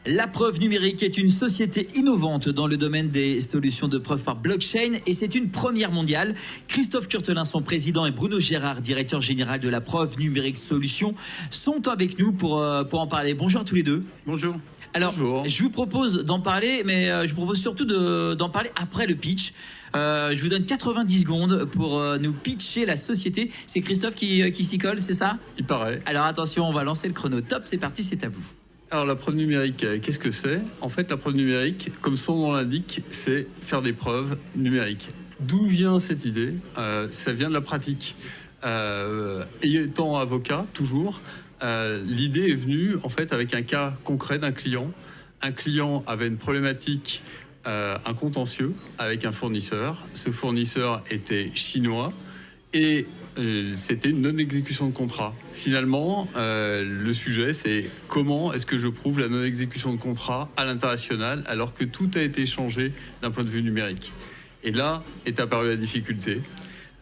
La preuve numérique est une société innovante dans le domaine des solutions de preuve par blockchain et c'est une première mondiale. Christophe Curtelin, son président, et Bruno Gérard, directeur général de la preuve numérique solutions, sont avec nous pour en parler. Bonjour à tous les deux. Bonjour. Alors, Bonjour. je vous propose d'en parler, mais je vous propose surtout d'en parler après le pitch. Je vous donne 90 secondes pour nous pitcher la société. C'est Christophe qui s'y colle, c'est ça? Il paraît. Alors attention, on va lancer le chrono. Top, c'est parti, c'est à vous. Alors la preuve numérique, qu'est-ce que c'est? En fait, la preuve numérique, comme son nom l'indique, c'est faire des preuves numériques. D'où vient cette idée? Ça vient de la pratique. Étant avocat, toujours, l'idée est venue en fait avec un cas concret d'un client. Un client avait une problématique, un contentieux avec un fournisseur. Ce fournisseur était chinois et c'était une non-exécution de contrat. Finalement, le sujet, c'est comment est-ce que je prouve la non-exécution de contrat à l'international alors que tout a été changé d'un point de vue numérique. Et là est apparue la difficulté.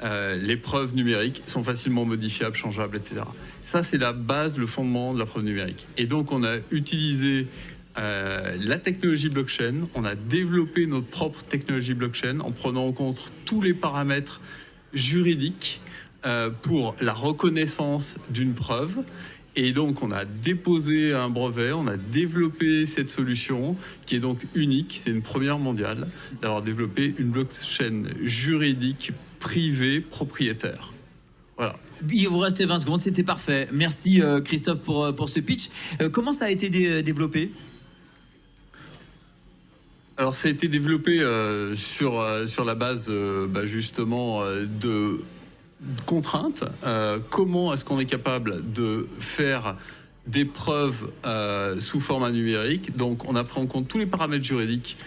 Les preuves numériques sont facilement modifiables, changeables, etc. Ça, c'est la base, le fondement de la preuve numérique. Et donc, on a utilisé la technologie blockchain. On a développé notre propre technologie blockchain en prenant en compte tous les paramètres juridiques pour la reconnaissance d'une preuve. Et donc, on a déposé un brevet, on a développé cette solution qui est donc unique. C'est une première mondiale d'avoir développé une blockchain juridique privée propriétaire. Voilà. Il vous restait 20 secondes, c'était parfait. Merci Christophe pour ce pitch. Comment ça a été développé? Alors, ça a été développé sur la base justement de contraintes. Comment est-ce qu'on est capable de faire des preuves sous format numérique? Donc, on a pris en compte tous les paramètres juridiques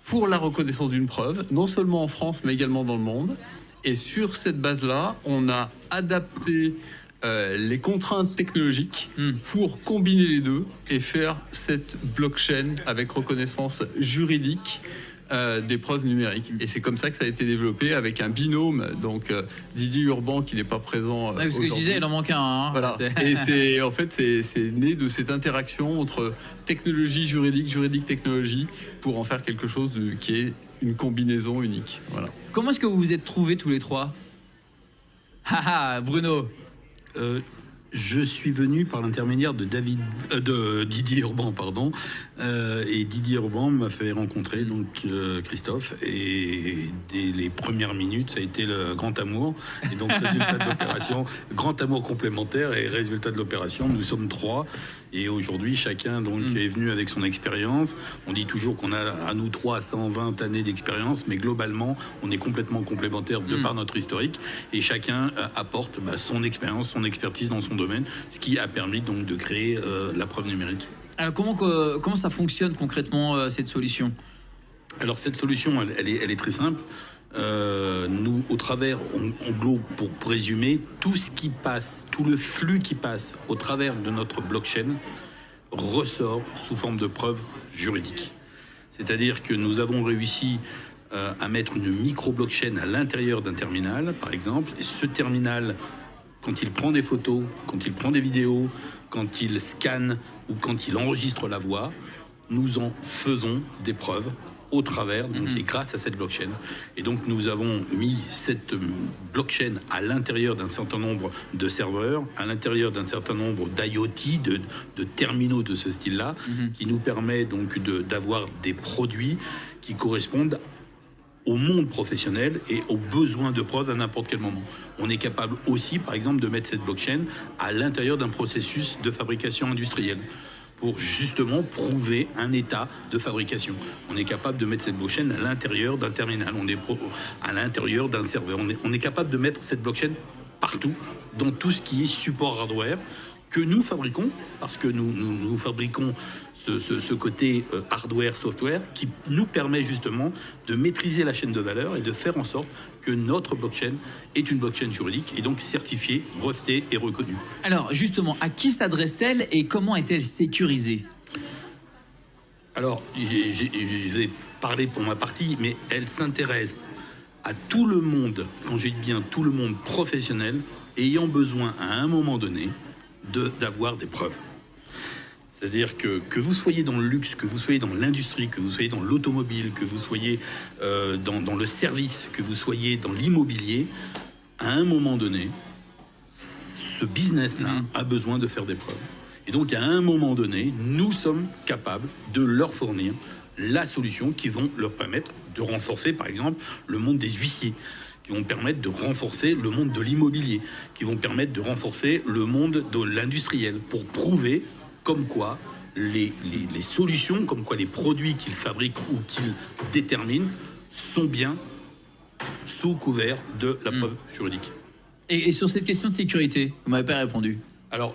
pour la reconnaissance d'une preuve, non seulement en France, mais également dans le monde. Et sur cette base-là, on a adapté les contraintes technologiques pour combiner les deux et faire cette blockchain avec reconnaissance juridique des preuves numériques. Et c'est comme ça que ça a été développé avec un binôme, donc Didier Urban qui n'est pas présent. Parce que je disais, il en manque un. Hein. Voilà. Et c'est né de cette interaction entre technologie juridique technologie pour en faire quelque chose qui est une combinaison unique. Voilà. Comment est-ce que vous vous êtes trouvés tous les trois? Bruno. Je suis venu par l'intermédiaire de Didier Urban, pardon, et Didier Urban m'a fait rencontrer donc Christophe, et dès les premières minutes, ça a été le grand amour. Et donc résultat de l'opération, grand amour complémentaire, et résultat de l'opération, nous sommes trois. Et aujourd'hui, chacun donc est venu avec son expérience. On dit toujours qu'on a à nous trois 120 années d'expérience, mais globalement, on est complètement complémentaires de par notre historique. Et chacun apporte son expérience, son expertise dans son domaine, ce qui a permis donc de créer la preuve numérique. Alors comment ça fonctionne concrètement cette solution? Alors cette solution, elle est très simple. Nous, au travers, on globe, pour résumer, tout ce qui passe, tout le flux qui passe au travers de notre blockchain ressort sous forme de preuve juridique. C'est-à-dire que nous avons réussi à mettre une micro-blockchain à l'intérieur d'un terminal, par exemple, et ce terminal, quand il prend des photos, quand il prend des vidéos, quand il scanne ou quand il enregistre la voix, nous en faisons des preuves au travers, donc, et grâce à cette blockchain. Et donc, nous avons mis cette blockchain à l'intérieur d'un certain nombre de serveurs, à l'intérieur d'un certain nombre d'IoT, de terminaux de ce style-là, qui nous permet donc d'avoir des produits qui correspondent au monde professionnel et aux besoins de preuve à n'importe quel moment. On est capable aussi, par exemple, de mettre cette blockchain à l'intérieur d'un processus de fabrication industrielle, pour justement prouver un état de fabrication. On est capable de mettre cette blockchain à l'intérieur d'un terminal, à l'intérieur d'un serveur. On est capable de mettre cette blockchain partout, dans tout ce qui est support hardware que nous fabriquons, parce que nous fabriquons ce côté hardware-software qui nous permet justement de maîtriser la chaîne de valeur et de faire en sorte que notre blockchain est une blockchain juridique et donc certifiée, brevetée et reconnue. Alors justement, à qui s'adresse-t-elle et comment est-elle sécurisée? Alors, je vais parler pour ma partie, mais elle s'intéresse à tout le monde, quand je dis bien tout le monde professionnel, ayant besoin à un moment donné d'avoir des preuves. C'est-à-dire que vous soyez dans le luxe, que vous soyez dans l'industrie, que vous soyez dans l'automobile, que vous soyez dans le service, que vous soyez dans l'immobilier, à un moment donné, ce business-là a besoin de faire des preuves. Et donc, à un moment donné, nous sommes capables de leur fournir la solution qui vont leur permettre de renforcer, par exemple, le monde des huissiers, qui vont permettre de renforcer le monde de l'immobilier, qui vont permettre de renforcer le monde de l'industriel, pour prouver comme quoi les solutions, comme quoi les produits qu'ils fabriquent ou qu'ils déterminent sont bien sous couvert de la preuve juridique. Et sur cette question de sécurité, vous m'avez pas répondu. Alors,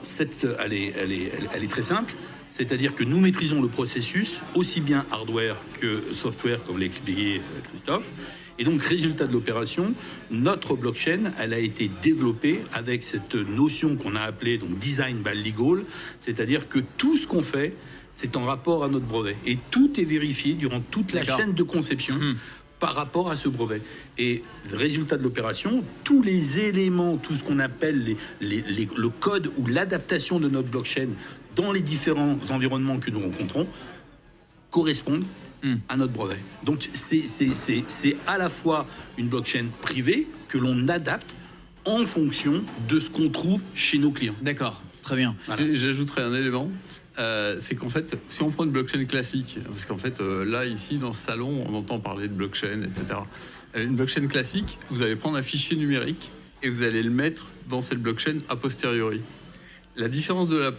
elle est très simple. C'est-à-dire que nous maîtrisons le processus, aussi bien hardware que software, comme l'a expliqué Christophe. Et donc, résultat de l'opération, notre blockchain, elle a été développée avec cette notion qu'on a appelée donc design by legal, c'est-à-dire que tout ce qu'on fait, c'est en rapport à notre brevet. Et tout est vérifié durant toute la chaîne de conception par rapport à ce brevet. Et résultat de l'opération, tous les éléments, tout ce qu'on appelle le code ou l'adaptation de notre blockchain dans les différents environnements que nous rencontrons, correspondent à notre brevet. Donc c'est à la fois une blockchain privée que l'on adapte en fonction de ce qu'on trouve chez nos clients. D'accord, très bien. Voilà. J'ajouterais un élément, c'est qu'en fait, si on prend une blockchain classique, parce qu'en fait, là, ici, dans ce salon, on entend parler de blockchain, etc. Une blockchain classique, vous allez prendre un fichier numérique et vous allez le mettre dans cette blockchain a posteriori. La différence de la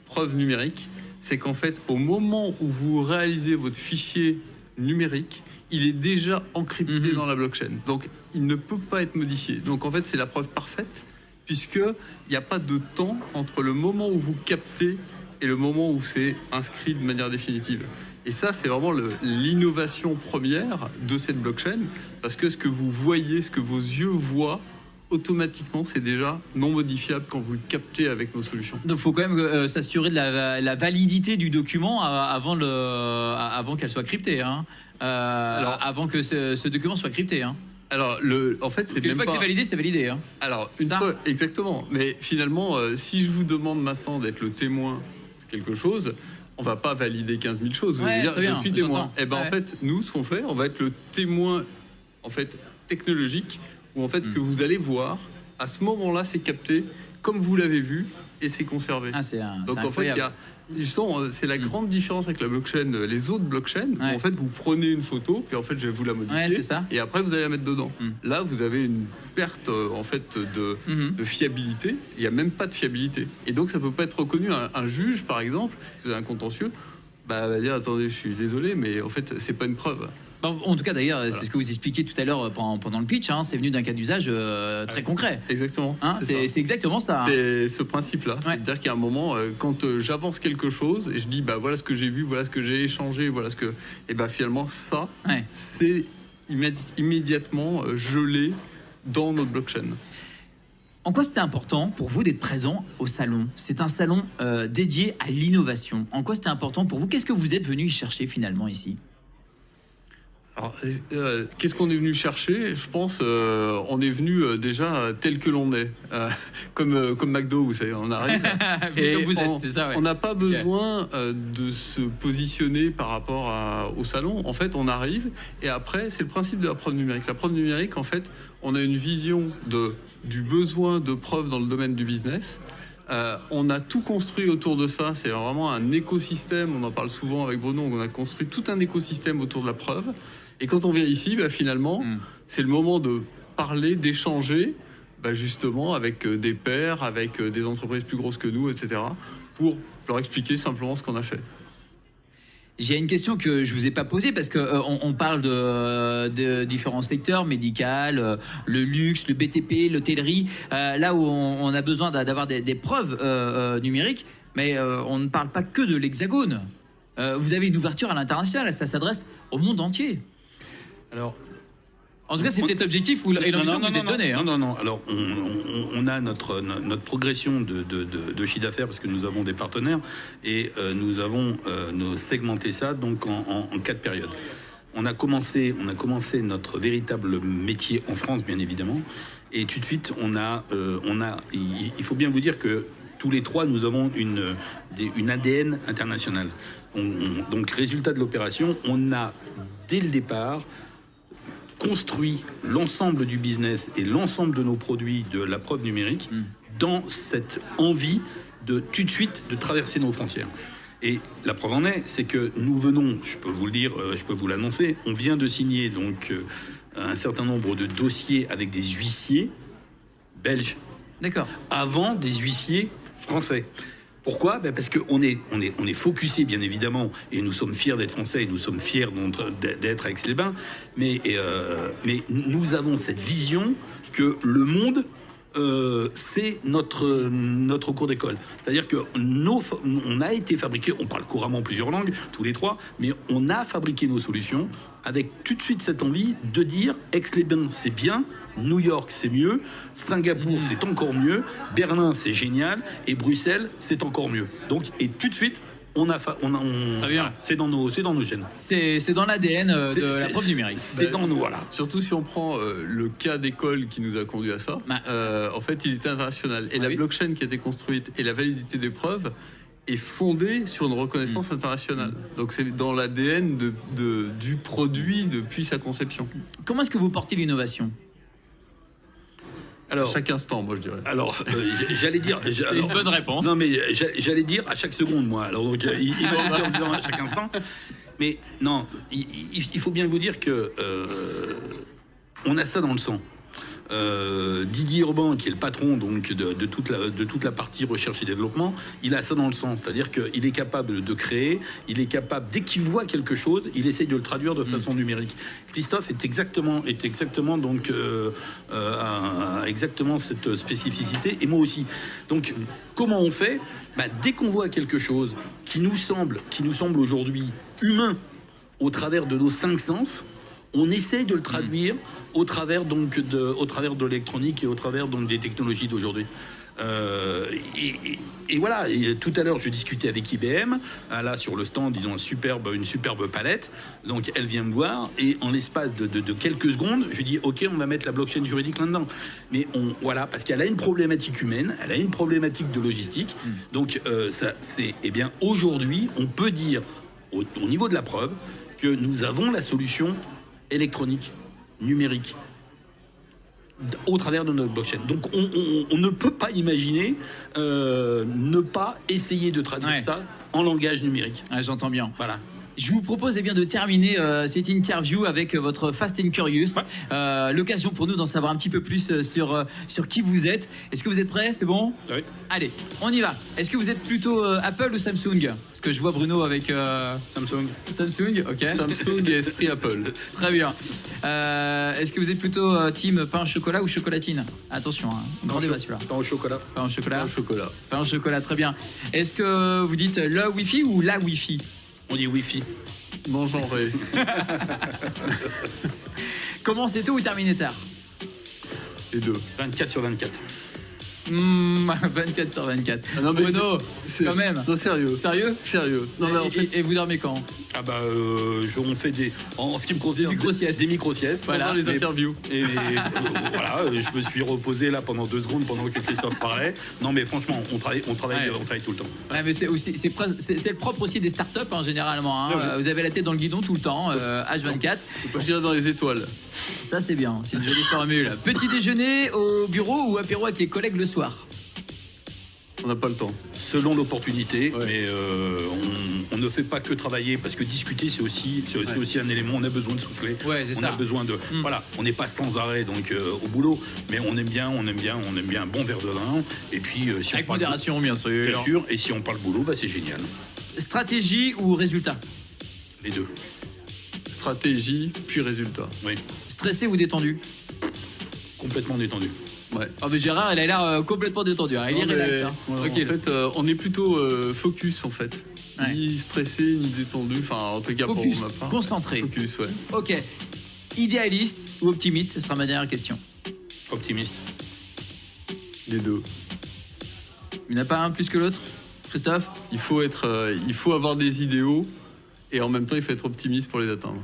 preuve numérique, c'est qu'en fait, au moment où vous réalisez votre fichier numérique, il est déjà encrypté dans la blockchain. Donc, il ne peut pas être modifié. Donc, en fait, c'est la preuve parfaite, puisqu'il n'y a pas de temps entre le moment où vous captez et le moment où c'est inscrit de manière définitive. Et ça, c'est vraiment l'innovation première de cette blockchain, parce que ce que vous voyez, ce que vos yeux voient, automatiquement, c'est déjà non modifiable quand vous le captez avec nos solutions. Donc, il faut quand même s'assurer de la validité du document avant qu'elle soit cryptée. Alors, avant que ce document soit crypté. Alors, en fait, c'est une fois que c'est validé, c'est validé. Alors, une fois, exactement. Mais finalement, si je vous demande maintenant d'être le témoin de quelque chose, on va pas valider 15 000 choses. Vous allez dire, je suis témoin. Et ben, en fait, nous, ce qu'on fait, on va être le témoin, en fait, technologique, où en fait, ce que vous allez voir, à ce moment-là, c'est capté comme vous l'avez vu et c'est conservé. Donc, en fait, justement, c'est la grande différence avec la blockchain, les autres blockchains, où en fait, vous prenez une photo, puis en fait, je vais vous la modifier, et après, vous allez la mettre dedans. Là, vous avez une perte, en fait, de fiabilité. Il n'y a même pas de fiabilité. Et donc, ça peut pas être reconnu. Un juge, par exemple, si vous avez un contentieux, va dire, attendez, je suis désolé, mais en fait, c'est pas une preuve. En tout cas, d'ailleurs, c'est ce que vous expliquiez tout à l'heure pendant le pitch. C'est venu d'un cas d'usage très concret. Exactement. C'est exactement ça. C'est ce principe-là. C'est-à-dire qu'à un moment, quand j'avance quelque chose et je dis, voilà ce que j'ai vu, voilà ce que j'ai échangé, voilà ce que... Et finalement, ça, c'est immédiatement gelé dans notre blockchain. En quoi c'était important pour vous d'être présent au salon? C'est un salon dédié à l'innovation. En quoi c'était important pour vous? Qu'est-ce que vous êtes venu y chercher finalement ici? Alors, qu'est-ce qu'on est venu chercher? Je pense on est venu déjà tel que l'on est, comme McDo, vous savez, on arrive et on n'a pas besoin de se positionner par rapport au salon. En fait, on arrive et après, c'est le principe de la preuve numérique. La preuve numérique, en fait, on a une vision du besoin de preuve dans le domaine du business. On a tout construit autour de ça, c'est vraiment un écosystème, on en parle souvent avec Bruno, on a construit tout un écosystème autour de la preuve. Et quand on vient ici, finalement, c'est le moment de parler, d'échanger, justement, avec des pairs, avec des entreprises plus grosses que nous, etc., pour leur expliquer simplement ce qu'on a fait. J'ai une question que je vous ai pas posée parce que on parle de différents secteurs, médical, le luxe, le BTP, l'hôtellerie, là où on a besoin d'avoir des preuves numériques, mais on ne parle pas que de l'Hexagone. Vous avez une ouverture à l'international, ça s'adresse au monde entier. Alors, en tout cas, c'est peut-être l'objectif et l'ambition que vous êtes donné. Non. Alors, on a notre progression de chiffre d'affaires parce que nous avons des partenaires et nous avons segmenté ça donc en 4 périodes. On a commencé notre véritable métier en France, bien évidemment, et tout de suite, il faut bien vous dire que tous les trois, nous avons une ADN internationale. Donc, résultat de l'opération, on a, dès le départ, construit l'ensemble du business et l'ensemble de nos produits de la preuve numérique dans cette envie de tout de suite de traverser nos frontières. Et la preuve en est, c'est que nous venons, je peux vous le dire, je peux vous l'annoncer, on vient de signer donc un certain nombre de dossiers avec des huissiers belges. D'accord. Avant des huissiers français. Pourquoi? Parce qu'on est focusé, bien évidemment, et nous sommes fiers d'être français, et nous sommes fiers d'être à Aix-les-Bains, mais nous avons cette vision que le monde, c'est notre cours d'école. C'est-à-dire qu'on a été fabriqué, on parle couramment plusieurs langues, tous les trois, mais on a fabriqué nos solutions avec tout de suite cette envie de dire Aix-les-Bains, c'est bien, New York, c'est mieux, Singapour, c'est encore mieux, Berlin, c'est génial, et Bruxelles, c'est encore mieux. Donc, et tout de suite, Très bien. C'est dans nos gènes. C'est dans l'ADN de la preuve numérique. C'est dans nous, voilà. Surtout si on prend le cas d'école qui nous a conduit à ça, en fait, il était international. Et la blockchain qui a été construite et la validité des preuves est fondée sur une reconnaissance internationale. Donc c'est dans l'ADN du produit depuis sa conception. Comment est-ce que vous portez l'innovation? Alors, à chaque instant, moi je dirais. Alors, j'allais dire. C'est une bonne réponse. Non, mais j'allais dire à chaque seconde, moi. Alors, donc, il va en dire à chaque instant. Mais non, il faut bien vous dire que on a ça dans le sang. Didier Urban, qui est le patron donc de toute la partie recherche et développement, il a ça dans le sang, c'est-à-dire qu'il est capable de créer, il est capable, dès qu'il voit quelque chose, il essaye de le traduire de façon numérique. Christophe est exactement donc a exactement cette spécificité, et moi aussi. Donc comment on fait? Dès qu'on voit quelque chose qui nous semble aujourd'hui humain au travers de nos 5 sens, on essaye de le traduire au travers de l'électronique et au travers donc des technologies d'aujourd'hui. Et voilà. Et tout à l'heure, je discutais avec IBM. Là, sur le stand, ils ont une superbe palette. Donc, elle vient me voir et en l'espace de quelques secondes, je dis OK, on va mettre la blockchain juridique là-dedans. Mais voilà, parce qu'elle a une problématique humaine, elle a une problématique de logistique. Donc, aujourd'hui, on peut dire au niveau de la preuve que nous avons la solution électronique, numérique, au travers de notre blockchain. Donc on ne peut pas imaginer ne pas essayer de traduire ça en langage numérique. J'entends bien. Voilà. Je vous propose de terminer cette interview avec votre Fast and Curious. L'occasion pour nous d'en savoir un petit peu plus sur qui vous êtes. Est-ce que vous êtes prêts? C'est bon? Oui. Allez, on y va. Est-ce que vous êtes plutôt Apple ou Samsung? Parce que je vois Bruno avec... Samsung. Samsung, ok. Samsung et esprit Apple. Très bien. Est-ce que vous êtes plutôt team pain au chocolat ou chocolatine? Attention, grand débat celui-là. Pain au chocolat. Pain au chocolat. Pain au chocolat. Pain au chocolat, très bien. Est-ce que vous dites le Wi-Fi ou la Wi-Fi? On dit Wi-Fi. Non genré. Commencez tôt ou terminez tard? Les deux. 24 sur 24. 24 sur 24. Ah non, mais Bruno, quand même. Non, sérieux. Sérieux? Sérieux. Non, mais en fait, et vous dormez quand? On fait en ce qui me concerne des micro-siestes. Voilà, les interviews. Et voilà, je me suis reposé là pendant 2 secondes pendant que Christophe parlait. Non, mais franchement, on travaille tout le temps. Ouais, mais c'est le propre aussi des startups, généralement. Vous avez la tête dans le guidon tout le temps, H24. Je dirais dans les étoiles. Ça, c'est bien. C'est une jolie formule. Petit déjeuner au bureau ou apéro avec les collègues le soir? On n'a pas le temps. Selon l'opportunité, mais on ne fait pas que travailler, parce que discuter, c'est aussi un élément. On a besoin de souffler. On a besoin de voilà. On n'est pas sans arrêt donc au boulot, mais on aime bien un bon verre de vin. Et puis si avec modération, bien sûr. Bien sûr. Et si on parle boulot, c'est génial. Stratégie ou résultat? Les deux. Stratégie puis résultat. Oui. Stressé ou détendu? Complètement détendu. Ouais. Ah mais Gérard, elle a l'air complètement détendue. Il est relax. En fait, on est plutôt focus en fait. Ni stressé, ni détendu. Enfin, en tout cas focus, pour ma part. Concentré. Focus, ouais. Ok. Idéaliste ou optimiste? Ce sera ma dernière question. Optimiste. Les deux. Il n'y en a pas un plus que l'autre? Christophe? Il faut avoir des idéaux et en même temps, il faut être optimiste pour les atteindre.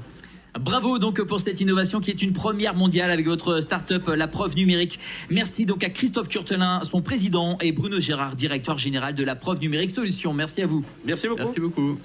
Bravo donc pour cette innovation qui est une première mondiale avec votre start-up La Preuve Numérique. Merci donc à Christophe Curtelin, son président, et Bruno Gérard, directeur général de La Preuve Numérique Solutions. Merci à vous. Merci beaucoup. Merci beaucoup.